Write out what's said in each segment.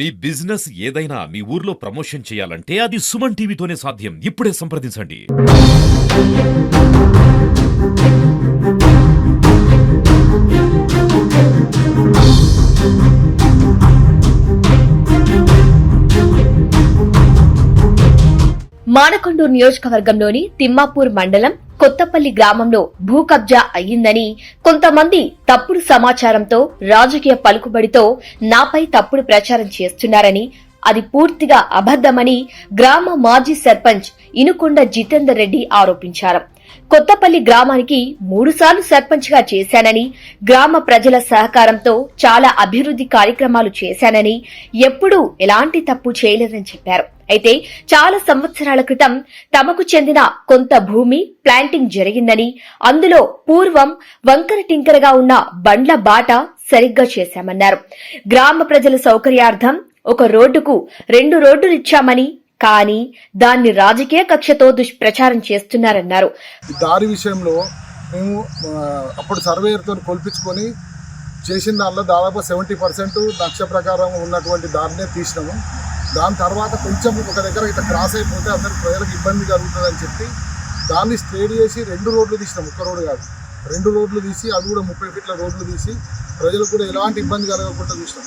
మీ business ఏదైనా మీ ఊర్లో promotion చేయాలంటే అది సుమన్ టీవీతోనే సాధ్యం. ఇప్పుడే సంప్రదించండి. మానకొండూరు నియోజకవర్గంలోని తిమ్మాపూర్ మండలం కొత్తపల్లి గ్రామంలో భూ కబ్జా అయ్యిందని కొంతమంది తప్పుడు సమాచారంతో రాజకీయ పలుకుబడితో నాపై తప్పుడు ప్రచారం చేస్తున్నారని, అది పూర్తిగా అబద్దమని గ్రామ మాజీ సర్పంచ్ ఇనుకొండ జితేందర్ రెడ్డి ఆరోపించారు. కొత్తపల్లి గ్రామానికి 3 సార్లు సర్పంచ్ గా చేశానని, గ్రామ ప్రజల సహకారంతో చాలా అభివృద్ధి కార్యక్రమాలు చేశానని, ఎప్పుడూ ఎలాంటి తప్పు చేయలేదని చెప్పారు. అయితే చాలా సంవత్సరాల క్రితం తమకు చెందిన కొంత భూమి ప్లాంటింగ్ జరిగిందని, అందులో పూర్వం వంకర టింకరగా ఉన్న బండ్ల బాట సరిగ్గా చేశామన్నారు. గ్రామ ప్రజల సౌకర్యార్థం ఒక రోడ్డుకు 2 రోడ్డులు ఇచ్చామని, కానీ దాన్ని రాజకీయ కక్షతో దుష్ప్రచారం చేస్తున్నారన్నారు. దారి విషయంలో మేము అప్పుడు సర్వేయర్తో కొల్పించుకొని చేసిన దానిలో దాదాపు 70% నక్ష ప్రకారం ఉన్నటువంటి దారినే తీసినాము. దాని తర్వాత కొంచెం ఒక దగ్గర ఇట్లా క్రాస్ అయిపోతే అందరికి ప్రజలకు ఇబ్బంది కలుగుతుందని చెప్పి దాన్ని స్ట్రేట్ చేసి 2 రోడ్లు తీసినాం. ఒక్క రోడ్డు కాదు, 2 రోడ్లు తీసి అవి కూడా 30 ఫీట్ల రోడ్లు తీసి ప్రజలకు కూడా ఎలాంటి ఇబ్బంది కలగకుండా చూసినాం.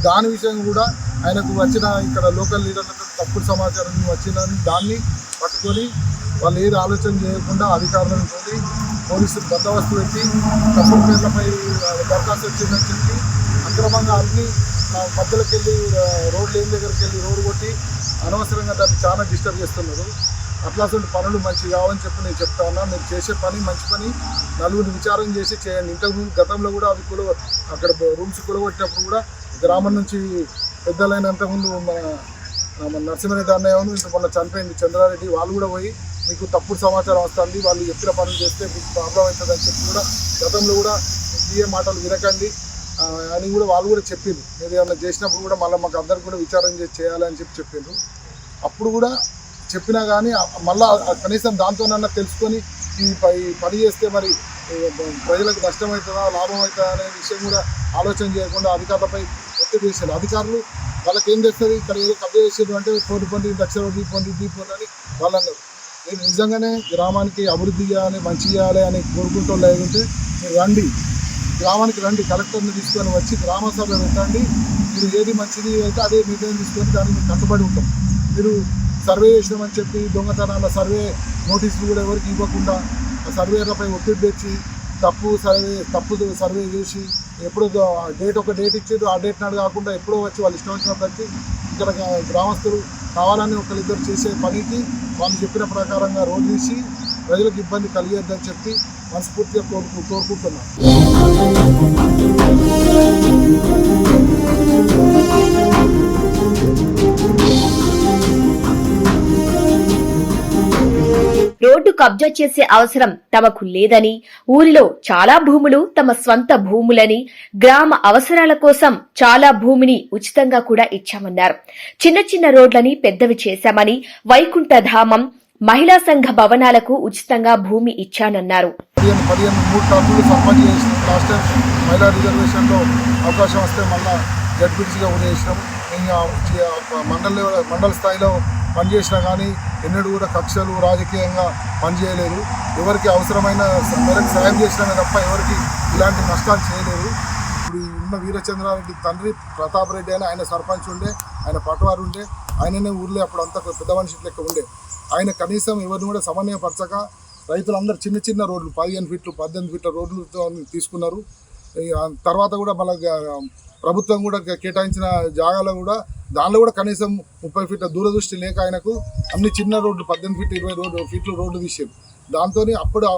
దాని విషయం కూడా ఆయనకు వచ్చిన ఇక్కడ లోకల్ లీడర్లతో తప్పుడు సమాచారం వచ్చిందని దాన్ని పట్టుకొని వాళ్ళు ఏది ఆలోచన చేయకుండా అధికారులను తోటి పోలీసులు బందోబస్తు పెట్టి తప్పుడు పేర్లపై దరఖాస్తు వచ్చిందని చెప్పి అక్రమంగా అన్ని మధ్యలోకి వెళ్ళి రోడ్లు ఏం దగ్గరికి వెళ్ళి రోడ్డు కొట్టి అనవసరంగా దాన్ని చాలా డిస్టర్బ్ చేస్తున్నారు. అట్లాంటి పనులు మంచి కావని చెప్పి నేను చెప్తా ఉన్నా. మీరు చేసే పని మంచి పని, నలుగురిని విచారం చేసి చేయండి. ఇంతకుముందు గతంలో కూడా అవి అక్కడ రూమ్స్ కూలగొట్టినప్పుడు కూడా గ్రామం నుంచి పెద్దలైనంత ముందు మన నరసింహారెడ్డి అన్నయ్యను ఇంత మొన్న చనిపోయింది చంద్రారెడ్డి, వాళ్ళు కూడా పోయి మీకు తప్పుడు సమాచారం వస్తుంది, వాళ్ళు చెప్పిన పనులు చేస్తే మీకు ప్రాబ్లం అవుతుందని చెప్పి కూడా గతంలో కూడా ఏ మాటలు వినకండి అని కూడా వాళ్ళు కూడా చెప్పింది. మీరు ఏమైనా చేసినప్పుడు కూడా మళ్ళీ మాకు అందరికి కూడా విచారం చేయాలని చెప్పిండ్రు. అప్పుడు కూడా చెప్పినా కానీ మళ్ళీ కనీసం దాంతోనన్నా తెలుసుకొని ఈ పని చేస్తే మరి ప్రజలకు నష్టం అవుతుందా లాభం అవుతుందా అనే విషయం కూడా ఆలోచన చేయకుండా అధికారులపై ఒత్తిడి చేశారు. అధికారులు వాళ్ళకి ఏం తెస్తుంది, ఇక్కడ ఏదో కబ్జా చేసేది అంటే తోటి పొంది లక్ష దీపొంది అని వాళ్ళు అన్నారు. నేను నిజంగానే గ్రామానికి అభివృద్ధి చేయాలి, మంచి చేయాలి అని కోరుకుంటూ లేదంటే మీరు రండి, గ్రామానికి రండి, కలెక్టర్ని తీసుకొని వచ్చి గ్రామ సభ పెట్టండి. మీరు ఏది మంచిది అయితే అదే నిర్ణయం తీసుకొని దానికి మీరు కట్టుబడి ఉంటాం. మీరు సర్వే చేసినామని చెప్పి దొంగతనాల సర్వే నోటీసులు కూడా ఎవరికి ఇవ్వకుండా సర్వేలపై ఒత్తిడి తెచ్చి తప్పు సర్వే చేసి ఎప్పుడో ఒక డేట్ ఇచ్చేది, ఆ డేట్ నాడు కాకుండా ఎప్పుడో వచ్చి వాళ్ళు ఇష్టం వచ్చినప్పుడు వచ్చి ఇక్కడ గ్రామస్తులు కావాలని ఒకరిద్దరు చేసే పనికి వాళ్ళు చెప్పిన ప్రకారంగా రోడ్డు తీసి ప్రజలకు ఇబ్బంది కలిగేద్దని చెప్పి మనస్ఫూర్తిగా కోరుకుంటున్నాను. రోడ్డు కబ్జా చేసే అవసరం తమకు లేదని, ఊరిలో చాలా భూములు తమ స్వంత భూములని, గ్రామ అవసరాల కోసం చాలా భూమిని ఉచితంగా కూడా ఇచ్చామన్నారు. చిన్న చిన్న రోడ్లని పెద్దవి చేశామని, వైకుంఠధామం, మహిళా సంఘ భవనాలకు ఉచితంగా భూమి ఇచ్చానన్నారు. 3 టర్ములు సర్పంచ్ చేసినాం. లాస్ట్ టైం మహిళా రిజర్వేషన్లో అవకాశం వస్తే మళ్ళీ జడ్పీటీసీగా కూడా చేసినాం. మండల స్థాయిలో పనిచేసినా కానీ ఎన్నడూ కూడా కక్షలు రాజకీయంగా పనిచేయలేదు. ఎవరికి అవసరమైన మేరకు సాయం చేసినా తప్ప ఎవరికి ఇలాంటి నష్టాలు చేయలేదు. ఇప్పుడు ఉన్న వీరచంద్రారెడ్డి తండ్రి ప్రతాప్ రెడ్డి అని ఆయన సర్పంచ్ ఉండే, ఆయన పటవారు ఉండే, ఆయననే ఊర్లో అప్పుడు అంతా పెద్ద మనిషి లెక్క ఉండే. ఆయన కనీసం ఎవరిని కూడా సమన్వయపరచక రైతులందరూ చిన్న చిన్న రోడ్లు 15 ఫీట్లు 18 ఫీట్ల రోడ్లతో తీసుకున్నారు. తర్వాత కూడా మళ్ళీ ప్రభుత్వం కూడా కేటాయించిన జాగాలో కూడా దానిలో కూడా కనీసం 30 ఫీట్ల దూరదృష్టి లేక ఆయనకు అన్ని చిన్న రోడ్లు 18 ఫీట్ 20 ఫీట్ల రోడ్లు తీసారు. దాంతో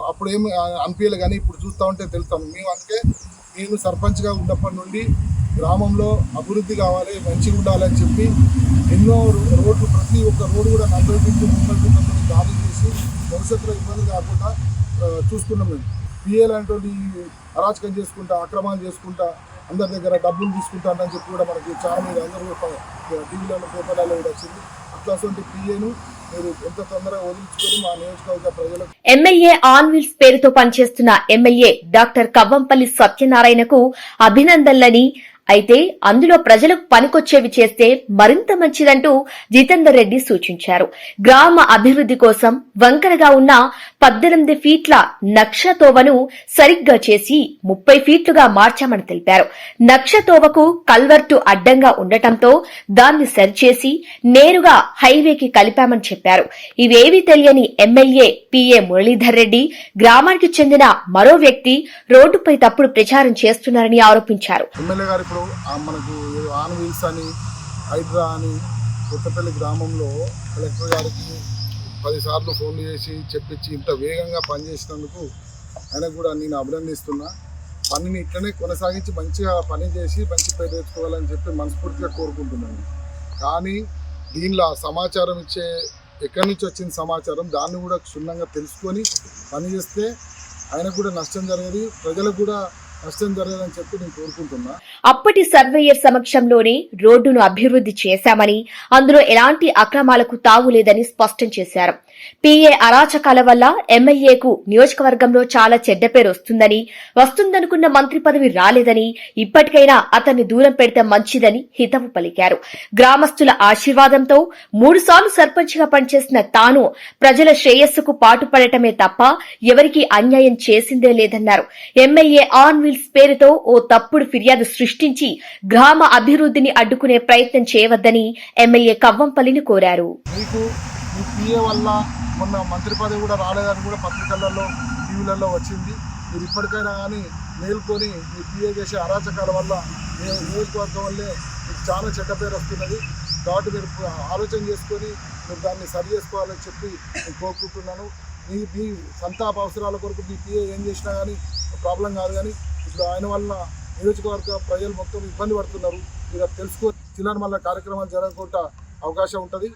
అప్పుడు ఏమి అనిపించలే, కానీ ఇప్పుడు చూస్తూ ఉంటే తెలుస్తాం. మేము అందుకే నేను సర్పంచ్గా ఉన్నప్పటి నుండి గ్రామంలో అభివృద్ధి కావాలి, మంచిగా ఉండాలని చెప్పి ఎన్నో రోడ్లు, ప్రతి ఒక్క రోడ్డు కూడా 40 ఫీట్లు 30 ఫీట్లతో దాడి చేసి భవిష్యత్తులో ఇబ్బంది కాకుండా చూసుకున్నాం. మేము పిఏలు అంటే అరాచకం చేసుకుంటా, అక్రమాలు చేసుకుంటా, అందరి దగ్గర డబ్బులు తీసుకుంటానని చెప్పి కూడా మనకి చాలా మంది అందరూ టీవీలలో పేపర్లలో కూడా వచ్చింది. అట్లాంటి పిఏను మీరు ఎంత తొందరగా వదిలించుకొని మా నియోజకవర్గ ప్రజలకు. ఎమ్మెల్యే ఆన్ వీల్స్ పేరుతో పనిచేస్తున్న ఎమ్మెల్యే డాక్టర్ కవ్వంపల్లి సత్యనారాయణకు అభినందనలని, అయితే అందులో ప్రజలకు పనికొచ్చేవి చేస్తే మరింత మంచిదంటూ జితేందర్ రెడ్డి సూచించారు. గ్రామ అభివృద్ధి కోసం వంకరగా ఉన్న 18 ఫీట్ల నక్షతోవను సరిగ్గా చేసి 30 ఫీట్లుగా మార్చామని తెలిపారు. నక్షతోవకు కల్వర్టు అడ్డంగా ఉండటంతో దాన్ని సరిచేసి నేరుగా హైవేకి కలిపామని చెప్పారు. ఇవేవీ తెలియని ఎమ్మెల్యే పిఏ మురళీధర్ రెడ్డి, గ్రామానికి చెందిన మరో వ్యక్తి రోడ్డుపై తప్పుడు ప్రచారం చేస్తున్నారని ఆరోపించారు. ఎమ్మెల్యే గారు ఇప్పుడు మనకు ఆన్ వీల్స్ అని హైడ్రా అని కొత్తపల్లి గ్రామంలో కలెక్టర్ గారికి 10 సార్లు ఫోన్లు చేసి చెప్పించి ఇంత వేగంగా పనిచేసినందుకు ఆయనకు కూడా నేను అభినందిస్తున్నా. పనిని ఇట్లనే కొనసాగించి మంచిగా పని చేసి మంచి పేరు తెచ్చుకోవాలని చెప్పి మనస్ఫూర్తిగా కోరుకుంటున్నాను. కానీ దీనిలో సమాచారం ఎక్కడి నుంచి వచ్చిన సమాచారం దాన్ని కూడా క్షుణ్ణంగా తెలుసుకొని పని చేస్తే ఆయనకు కూడా నష్టం జరగదు, ప్రజలకు కూడా నష్టం జరగదని చెప్పి నేను కోరుకుంటున్నా. అప్పటి సర్వేయర్ సమక్షంలోనే రోడ్డును అభివృద్ధి చేశామని, అందులో ఎలాంటి అక్రమాలకు తావులేదని స్పష్టం చేశారు. పీఏ అరాచకాల వల్ల ఎమ్మెల్యేకు నియోజకవర్గంలో చాలా చెడ్డ పేరు వస్తుందనుకున్న మంత్రి పదవి రాలేదని, ఇప్పటికైనా అతన్ని దూరం పెడితే మంచిదని హితవు పలికారు. గ్రామస్తుల ఆశీర్వాదంతో 3 సార్లు సర్పంచ్గా పనిచేసిన తాను ప్రజల శ్రేయస్సుకు పాటుపడటమే తప్ప ఎవరికీ అన్యాయం చేసిందే లేదన్నారు. ఎమ్మెల్యే ఆన్ వీల్స్ పేరుతో ఓ తప్పుడు ఫిర్యాదు సృష్టించి గ్రామ అభివృద్ధిని అడ్డుకునే ప్రయత్నం చేయవద్దని ఎమ్మెల్యే కవ్వంపల్లిని కోరారు. ఈ పిఏ వల్ల మొన్న మంత్రి పదవి కూడా రాలేదని కూడా పత్రికలలో టీవీలలో వచ్చింది. మీరు ఇప్పటికైనా కానీ మేల్కొని మీ పిఏ చేసే అరాచకాల వల్ల నియోజకవర్గం వల్లే మీకు చాలా చెడ్డ పేరు వస్తున్నది. కాబట్టి మీరు ఆలోచన చేసుకొని మీరు దాన్ని సరి చేసుకోవాలని చెప్పి నేను కోరుకుంటున్నాను. మీ సంతాప అవసరాల కొరకు మీ పిఏ ఏం చేసినా కానీ ప్రాబ్లం కాదు. కానీ ఇప్పుడు ఆయన వల్ల నియోజకవర్గ ప్రజలు మొత్తం ఇబ్బంది పడుతున్నారు. మీరు అది తెలుసుకొని చిల్లర మళ్ళీ కార్యక్రమాలు జరగకుండా అవకాశం ఉంటుంది.